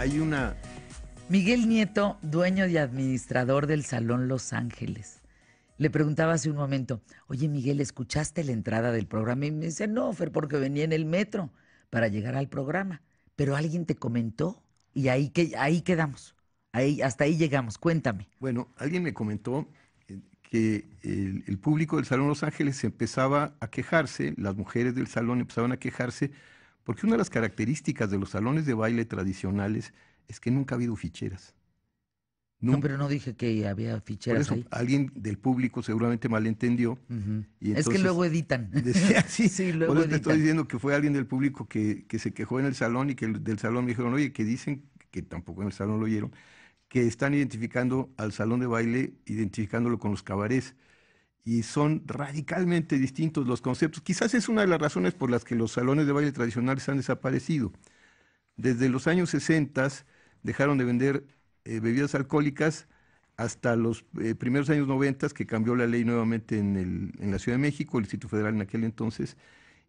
hay una... Miguel Nieto, dueño y administrador del Salón Los Ángeles. Le preguntaba hace un momento, oye Miguel, ¿escuchaste la entrada del programa? Y me dice, no, Fer, porque venía en el metro para llegar al programa. Pero alguien te comentó y ahí quedamos. Hasta ahí llegamos. Cuéntame. Bueno, alguien me comentó que el público del Salón Los Ángeles empezaba a quejarse, las mujeres del salón empezaban a quejarse, porque una de las características de los salones de baile tradicionales es que nunca ha habido ficheras. No, Nunca. pero no dije que había Por ficheras eso ahí. alguien del público seguramente malentendió Ujú. y Es que entonces luego editan. decía así. Sí, Por luego eso te estoy editan. diciendo que fue alguien del público que se quejó en el salón y que del salón me dijeron, oye, que dicen, que tampoco en el salón lo oyeron, que están identificando al salón de baile, identificándolo con los cabarets. Y son radicalmente distintos los conceptos. Quizás es una de las razones por las que los salones de baile tradicionales han desaparecido. Desde los años 60 dejaron de vender bebidas alcohólicas hasta los primeros años 90 que cambió la ley nuevamente en la Ciudad de México, el Distrito Federal en aquel entonces.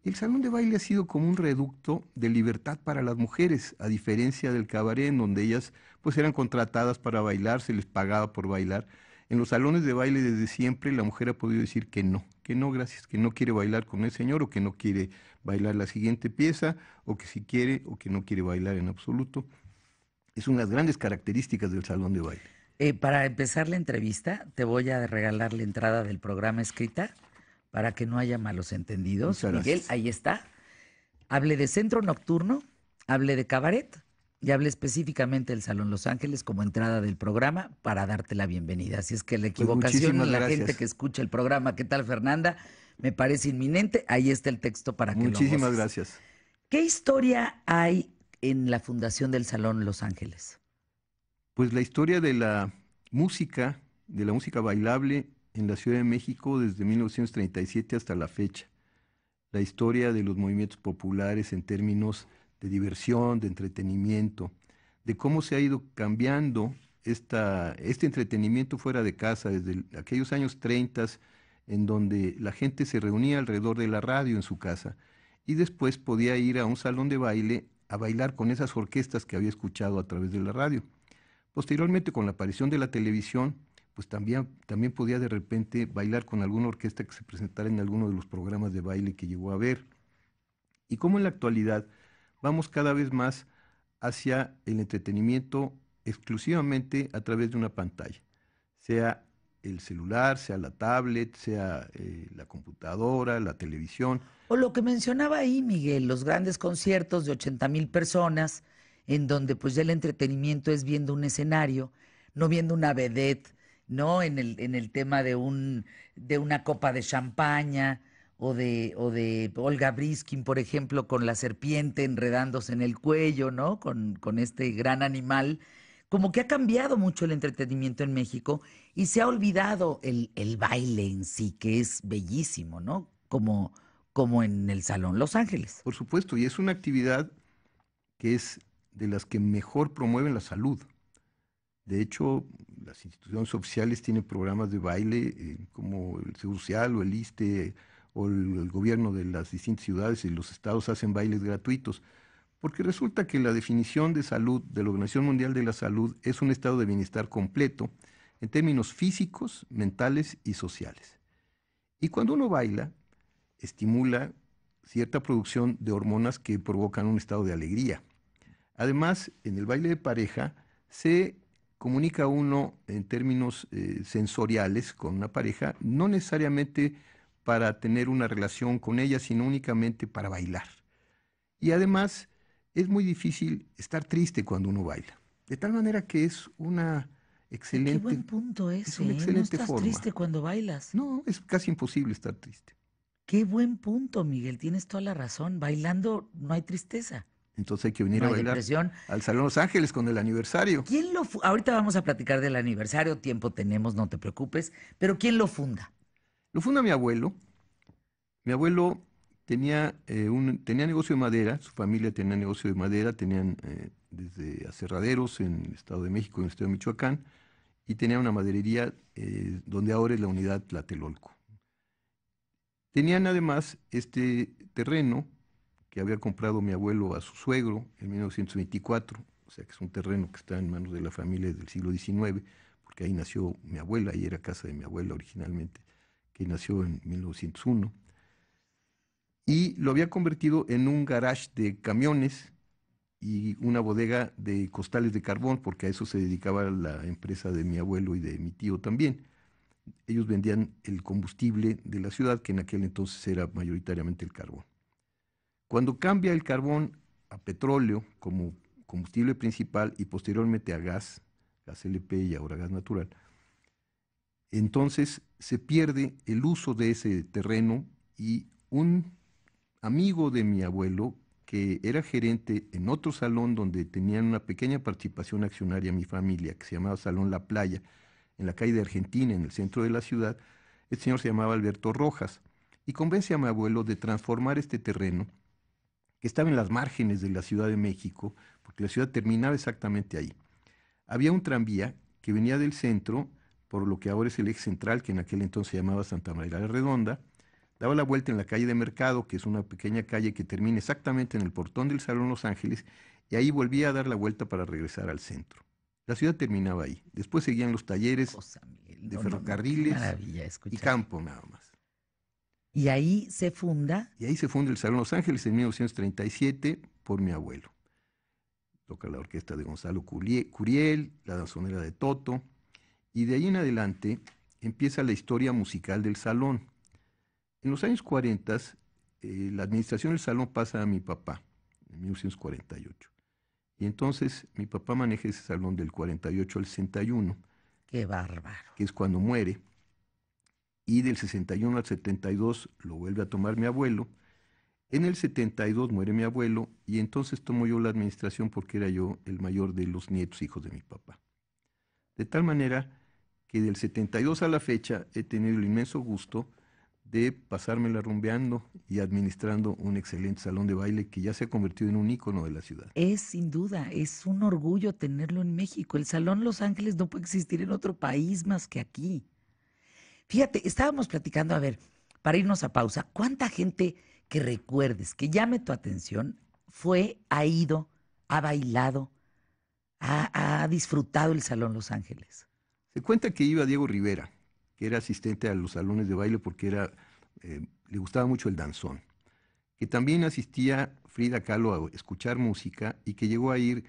El salón de baile ha sido como un reducto de libertad para las mujeres, a diferencia del cabaret, en donde ellas pues eran contratadas para bailar, se les pagaba por bailar. En los salones de baile desde siempre la mujer ha podido decir que no, gracias, que no quiere bailar con el señor o que no quiere bailar la siguiente pieza o que si quiere o que no quiere bailar en absoluto. Es una de las grandes características del salón de baile. Para empezar la entrevista, te voy a regalar la entrada del programa escrita para que no haya malos entendidos. Muchas Miguel, gracias. ahí está. Hable de centro nocturno, hable de cabaret y hable específicamente del Salón Los Ángeles como entrada del programa para darte la bienvenida. Así es que la Pues equivocación muchísimas en la gente gracias. que escucha el programa, ¿qué tal, Fernanda? Me parece inminente. Ahí está el texto para que lo Muchísimas goces. gracias. ¿Qué historia hay en la fundación del Salón Los Ángeles? Pues la historia de la música bailable en la Ciudad de México desde 1937 hasta la fecha. La historia de los movimientos populares en términos de diversión, de entretenimiento, de cómo se ha ido cambiando este entretenimiento fuera de casa desde aquellos años 30 en donde la gente se reunía alrededor de la radio en su casa y después podía ir a un salón de baile a bailar con esas orquestas que había escuchado a través de la radio. Posteriormente, con la aparición de la televisión, pues también podía de repente bailar con alguna orquesta que se presentara en alguno de los programas de baile que llegó a ver. Y como en la actualidad vamos cada vez más hacia el entretenimiento exclusivamente a través de una pantalla, sea el celular, sea la tablet, sea la computadora, la televisión. O lo que mencionaba ahí, Miguel, los grandes conciertos de 80,000 personas, en donde pues ya el entretenimiento es viendo un escenario, no viendo una vedette, ¿no? En el tema de una copa de champaña o de Olga Briskin, por ejemplo, con la serpiente enredándose en el cuello, ¿no? Con este gran animal. Como que ha cambiado mucho el entretenimiento en México y se ha olvidado el baile en sí, que es bellísimo, ¿no? Como en el Salón Los Ángeles. Por supuesto, y es una actividad que es de las que mejor promueven la salud. De hecho, las instituciones oficiales tienen programas de baile como el Seguro Social o el ISSSTE o el gobierno de las distintas ciudades y los estados hacen bailes gratuitos, porque resulta que la definición de salud de la Organización Mundial de la Salud es un estado de bienestar completo en términos físicos, mentales y sociales. Y cuando uno baila, estimula cierta producción de hormonas que provocan un estado de alegría. Además, en el baile de pareja se comunica uno en términos sensoriales con una pareja, no necesariamente para tener una relación con ella, sino únicamente para bailar. Y además es muy difícil estar triste cuando uno baila. De tal manera que Ay, qué excelente, buen punto es ese, una ¿eh? No excelente estás forma. triste cuando bailas. No, es casi imposible estar triste. Qué buen punto, Miguel. Tienes toda la razón. Bailando no hay tristeza, Entonces hay que venir no a hay bailar depresión. al Salón Los Ángeles con el aniversario. Ahorita vamos a platicar del aniversario, tiempo tenemos, no te preocupes, pero ¿quién lo funda? Lo funda mi abuelo. Mi abuelo tenía negocio de madera, su familia tenía negocio de madera, tenían desde aserraderos en el Estado de México, en el Estado de Michoacán, y tenía una maderería donde ahora es la unidad Tlatelolco. Tenían además este terreno que había comprado mi abuelo a su suegro en 1924, sea que es un terreno que está en manos de la familia del siglo XIX, porque ahí nació mi abuela, ahí era casa de mi abuela originalmente, que nació en 1901, y lo había convertido en un garage de camiones y una bodega de costales de carbón, porque a eso se dedicaba la empresa de mi abuelo y de mi tío también. Ellos vendían el combustible de la ciudad, que en aquel entonces era mayoritariamente el carbón. Cuando cambia el carbón a petróleo como combustible principal y posteriormente a gas, gas LP y ahora gas natural, entonces se pierde el uso de ese terreno y un amigo de mi abuelo, que era gerente en otro salón donde tenían una pequeña participación accionaria mi familia, que se llamaba Salón La Playa, en la calle de Argentina, en el centro de la ciudad. El señor se llamaba Alberto Rojas y convence a mi abuelo de transformar este terreno, que estaba en las márgenes de la Ciudad de México, porque la ciudad terminaba exactamente ahí. Había un tranvía que venía del centro, por lo que ahora es el eje central, que en aquel entonces se llamaba Santa María la Redonda, daba la vuelta en la calle de Mercado, que es una pequeña calle que termina exactamente en el portón del Salón Los Ángeles, y ahí volvía a dar la vuelta para regresar al centro. La ciudad terminaba ahí. Después seguían los talleres Cosa, Miguel. de No, no, no, qué ferrocarriles maravilla y escuchar. campo nada más. Y ahí se funda. Y ahí se funda el Salón Los Ángeles en 1937 por mi abuelo. Toca la orquesta de Gonzalo Curiel, la danzonera de Toto, y de ahí en adelante empieza la historia musical del salón. En los años 40, la administración del salón pasa a mi papá, en 1948. Y entonces mi papá maneja ese salón del 48 al 61, Qué bárbaro. que es cuando muere, y del 61 al 72 lo vuelve a tomar mi abuelo. En el 72 muere mi abuelo y entonces tomo yo la administración porque era yo el mayor de los nietos hijos de mi papá. De tal manera que del 72 a la fecha he tenido el inmenso gusto de pasármela rumbeando y administrando un excelente salón de baile que ya se ha convertido en un ícono de la ciudad. Es sin duda, es un orgullo tenerlo en México. El Salón Los Ángeles no puede existir en otro país más que aquí. Fíjate, estábamos platicando, a ver, para irnos a pausa, ¿cuánta gente que recuerdes, que llame tu atención, ha ido, ha bailado, ha disfrutado el Salón Los Ángeles? Se cuenta que iba Diego Rivera, que era asistente a los salones de baile porque le gustaba mucho el danzón, que también asistía Frida Kahlo a escuchar música y que llegó a ir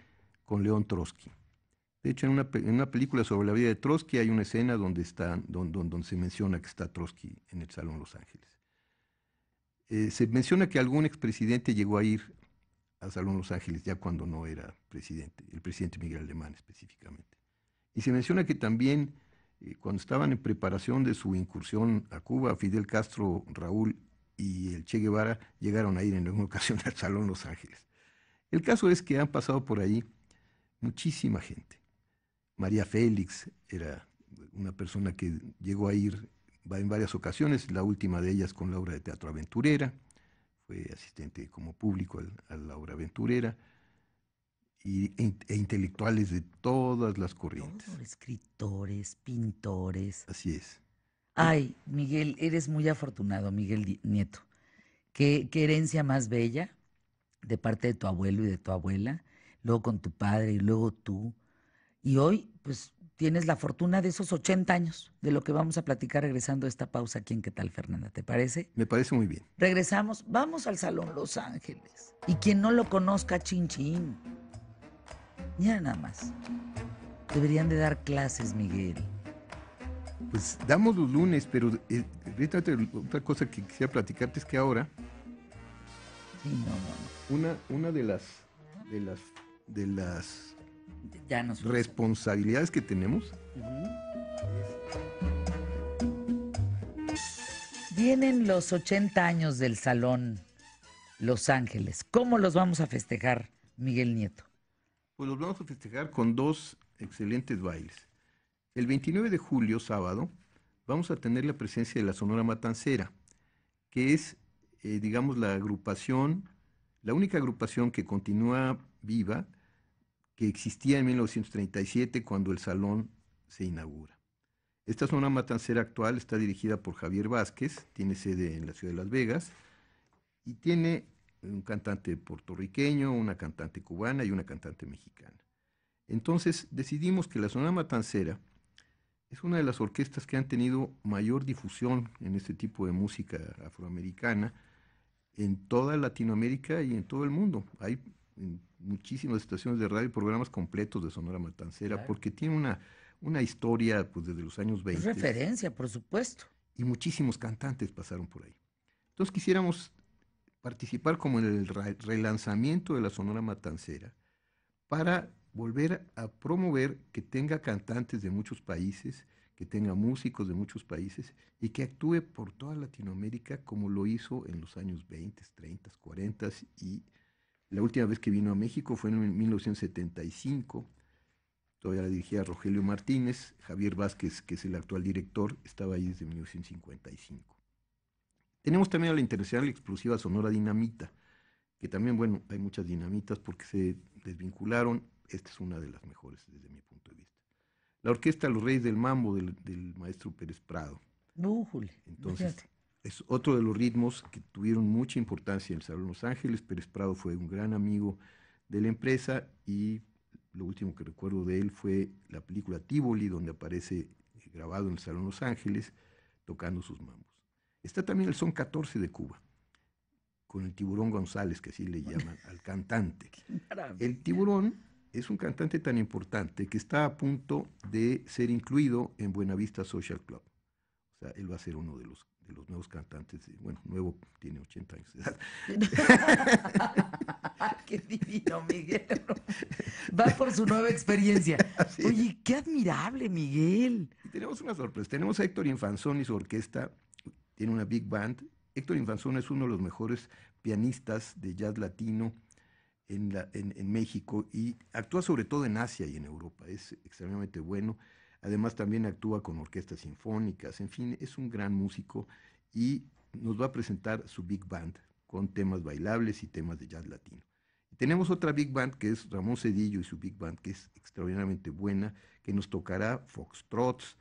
con León Trotsky. De hecho, en una película sobre la vida de Trotsky hay una escena donde se menciona que está Trotsky en el Salón Los Ángeles. Se menciona que algún expresidente llegó a ir al Salón Los Ángeles ya cuando no era presidente, el presidente Miguel Alemán específicamente. Y se menciona que también cuando estaban en preparación de su incursión a Cuba, Fidel Castro, Raúl y el Che Guevara llegaron a ir en alguna ocasión al Salón Los Ángeles. El caso es que han pasado por ahí muchísima gente. María Félix era una persona que llegó a ir en varias ocasiones, la última de ellas con la obra de teatro Aventurera, fue asistente como público a la obra Aventurera, e intelectuales de todas las corrientes. Todos, escritores, pintores. Así es. Ay, Miguel, eres muy afortunado, Miguel Nieto. Qué herencia más bella de parte de tu abuelo y de tu abuela, luego con tu padre y luego tú. Y hoy, pues, tienes la fortuna de esos 80 años, de lo que vamos a platicar regresando a esta pausa aquí en ¿Qué tal, Fernanda? ¿Te parece? Me parece muy bien. Regresamos, vamos al Salón Los Ángeles. Y quien no lo conozca, chin chin. Mira nada más. Deberían de dar clases, Miguel. Pues damos los lunes, pero otra cosa que quisiera platicarte es que ahora Sí, no, no, una de las no. Ya nos fuimos. responsabilidades que tenemos. Vienen los 80 años del Salón Los Ángeles. ¿Cómo los vamos a festejar, Miguel Nieto? Pues los vamos a festejar con dos excelentes bailes. El 29 de julio, sábado, vamos a tener la presencia de la Sonora Matancera, que es, digamos, la única agrupación que continúa viva, que existía en 1937 cuando el salón se inaugura. Esta Sonora Matancera actual está dirigida por Javier Vázquez, tiene sede en la ciudad de Las Vegas y tiene un cantante puertorriqueño, una cantante cubana y una cantante mexicana. Entonces decidimos que la Sonora Matancera es una de las orquestas que han tenido mayor difusión en este tipo de música afroamericana en toda Latinoamérica y en todo el mundo. Hay muchísimas estaciones de radio y programas completos de Sonora Matancera Claro. porque tiene una historia pues, desde los años Es 20 referencia, por supuesto. y muchísimos cantantes pasaron por ahí. Entonces quisiéramos participar como en el relanzamiento de la Sonora Matancera para volver a promover que tenga cantantes de muchos países, que tenga músicos de muchos países y que actúe por toda Latinoamérica como lo hizo en los años 20, 30, 40 y la última vez que vino a México fue en 1975. Todavía la dirigía Rogelio Martínez, Javier Vázquez, que es el actual director, estaba ahí desde 1955. Tenemos también a la internacional explosiva Sonora Dinamita, que también, bueno, hay muchas dinamitas porque se desvincularon. Esta es una de las mejores desde mi punto de vista. La orquesta Los Reyes del Mambo del maestro Pérez Prado. Újule, Entonces, imagínate. es otro de los ritmos que tuvieron mucha importancia en el Salón Los Ángeles. Pérez Prado fue un gran amigo de la empresa y lo último que recuerdo de él fue la película Tívoli, donde aparece grabado en el Salón Los Ángeles tocando sus mambos. Está también el Son 14 de Cuba, con el Tiburón González, que así le llaman al cantante. Qué maravilla. El Tiburón es un cantante tan importante que está a punto de ser incluido en Buenavista Social Club. O sea, él va a ser uno de los nuevos cantantes. Bueno, nuevo, tiene 80 años de edad. Qué divino, Miguel. Va por su nueva experiencia. Así es. Oye, qué admirable, Miguel. Y tenemos una sorpresa. Tenemos a Héctor Infanzón y su orquesta. Tiene una big band. Héctor Infanzón es uno de los mejores pianistas de jazz latino en México y actúa sobre todo en Asia y en Europa. Es extremadamente bueno. Además también actúa con orquestas sinfónicas. En fin, es un gran músico y nos va a presentar su big band con temas bailables y temas de jazz latino. Y tenemos otra big band que es Ramón Cedillo y su big band que es extraordinariamente buena, que nos tocará foxtrots,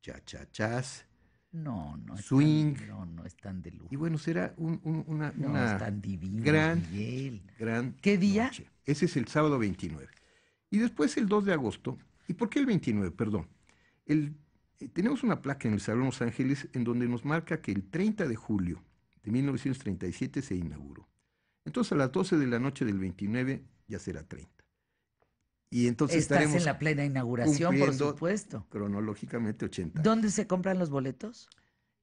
cha-cha-chas, No, no swing. están, no, no están de Y lujo. bueno, será No, una están divinos, gran, Miguel. gran ¿Qué día? noche. Ese es el sábado 29. Y después el 2 de agosto. ¿Y por qué el 29? Perdón. El, tenemos una placa en el Salón Los Ángeles en donde nos marca que el 30 de julio de 1937 se inauguró. Entonces a las 12 de la noche del 29 ya será 30. Y entonces Estás en estaremos la plena inauguración, por cumpliendo supuesto. cronológicamente 80 ¿Dónde años. se compran los boletos?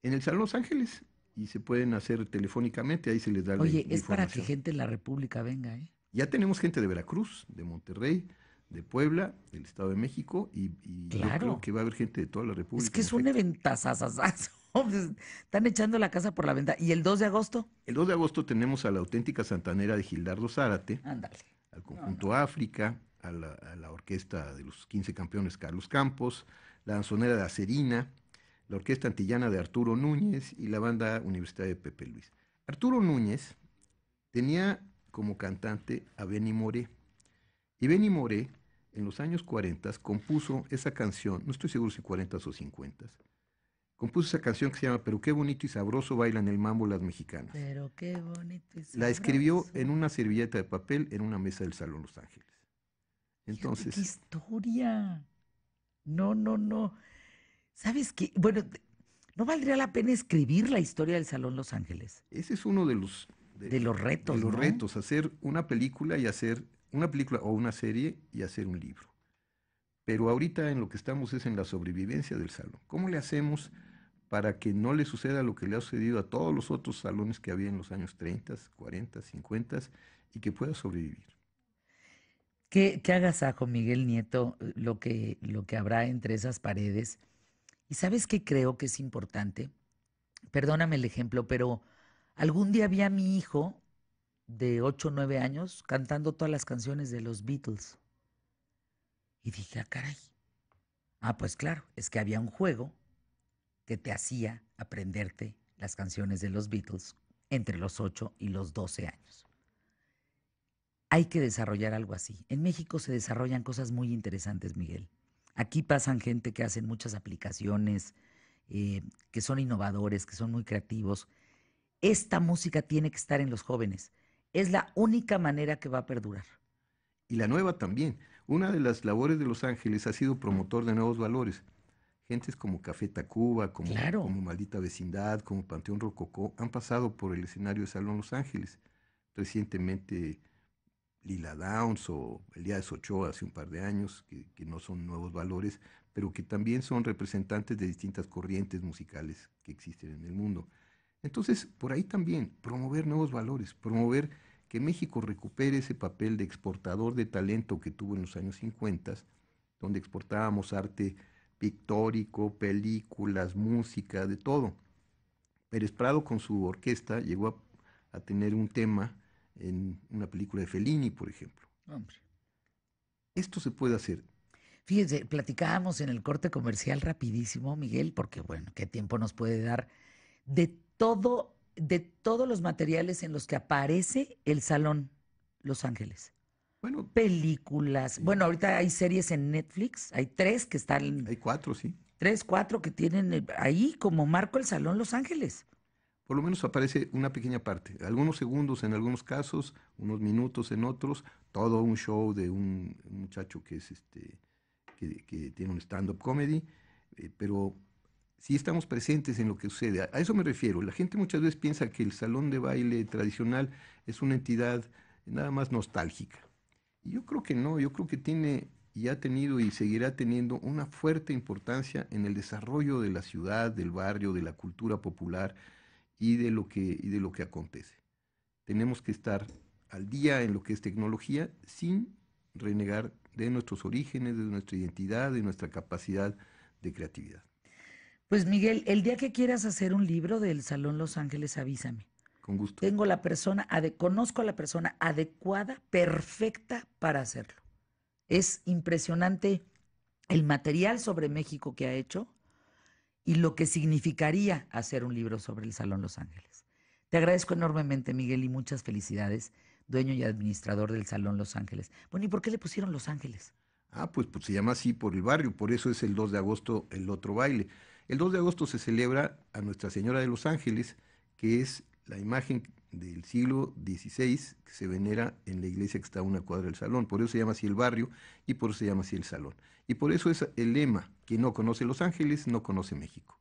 En el Salón Los Ángeles y se pueden hacer telefónicamente, ahí se les da Oye, la es para que información. gente en la República venga, ¿eh? Ya tenemos gente de Veracruz, de Monterrey, de Puebla, del Estado de México y yo creo Claro. que va a haber gente de toda la Es República, que en es un efecto. eventazazazazo. Están echando la casa por la venta. ¿Y el 2 de agosto? El 2 de agosto tenemos a la auténtica santanera de Gildardo Zárate, Ándale. al No, conjunto no. África, a la orquesta de los 15 campeones Carlos Campos, la danzonera de Acerina, la orquesta antillana de Arturo Núñez y la banda universitaria de Pepe Luis. Arturo Núñez tenía como cantante a Benny Moré. Y Benny Moré, en los años 40, compuso esa canción, no estoy seguro si 40 o 50, compuso esa canción que se llama Pero qué bonito y sabroso bailan el mambo las mexicanas. Pero qué bonito y La escribió sabroso. en una servilleta de papel en una mesa del Salón Los Ángeles. Fíjate qué Entonces, historia. No, no, no. ¿Sabes qué? Bueno, ¿no valdría la pena escribir la historia del Salón Los Ángeles? ese es uno De los de retos, los ¿no? retos, hacer una película y hacer una película o una serie y hacer un libro. Pero ahorita en lo que estamos es en la sobrevivencia del salón. ¿Cómo le hacemos para que no le suceda lo que le ha sucedido a todos los otros salones que había en los años 30, 40, 50 y que pueda sobrevivir? Qué agasajo, Miguel Nieto, lo que habrá entre esas paredes. ¿Y sabes qué creo que es importante? Perdóname el ejemplo, pero algún día vi a mi hijo de 8 o 9 años cantando todas las canciones de los Beatles. Y dije, ah, caray. Ah, pues claro, es que había un juego que te hacía aprenderte las canciones de los Beatles entre los 8 y los 12 años. Hay que desarrollar algo así. En México se desarrollan cosas muy interesantes, Miguel. Aquí pasan gente que hacen muchas aplicaciones, que son innovadores, que son muy creativos. Esta música tiene que estar en los jóvenes. Es la única manera que va a perdurar. Y la nueva también. Una de las labores de Los Ángeles ha sido promotor de nuevos valores. Gentes como Café Tacuba, Claro. como Maldita Vecindad, como Panteón Rococó, han pasado por el escenario de Salón Los Ángeles. Recientemente Lila Downs o Elías Ochoa hace un par de años, que no son nuevos valores, pero que también son representantes de distintas corrientes musicales que existen en el mundo. Entonces, por ahí también, promover nuevos valores, promover que México recupere ese papel de exportador de talento que tuvo en los años 50, donde exportábamos arte pictórico, películas, música, de todo. Pérez Prado con su orquesta llegó a tener un tema en una película de Fellini, por ejemplo. Hombre. Esto se puede hacer. Fíjese, platicábamos en el corte comercial rapidísimo, Miguel, porque bueno, qué tiempo nos puede dar de todos los materiales en los que aparece el Salón Los Ángeles. Bueno, Películas. sí, Bueno, ahorita hay series en Netflix, hay tres que están, hay cuatro, sí. tres, cuatro que tienen ahí como marco el Salón Los Ángeles. Por lo menos aparece una pequeña parte, algunos segundos en algunos casos, unos minutos en otros, todo un show de un muchacho que es que tiene un stand-up comedy, pero sí estamos presentes en lo que sucede. A eso me refiero. La gente muchas veces piensa que el salón de baile tradicional es una entidad nada más nostálgica. Y yo creo que no, yo creo que tiene y ha tenido y seguirá teniendo una fuerte importancia en el desarrollo de la ciudad, del barrio, de la cultura popular y de lo que acontece. Tenemos que estar al día en lo que es tecnología sin renegar de nuestros orígenes, de nuestra identidad, de nuestra capacidad de creatividad. Pues Miguel, el día que quieras hacer un libro del Salón Los Ángeles, avísame. Con gusto. Tengo la persona, conozco a la persona adecuada, perfecta para hacerlo. Es impresionante el material sobre México que ha hecho y lo que significaría hacer un libro sobre el Salón Los Ángeles. Te agradezco enormemente, Miguel, y muchas felicidades, dueño y administrador del Salón Los Ángeles. Bueno, ¿y por qué le pusieron Los Ángeles? Ah, pues se llama así por el barrio, por eso es el 2 de agosto el otro baile. El 2 de agosto se celebra a Nuestra Señora de los Ángeles, que es la imagen del siglo XVI que se venera en la iglesia que está a una cuadra del salón. Por eso se llama así el barrio y por eso se llama así el salón. Y por eso es el lema: quien no conoce Los Ángeles no conoce México.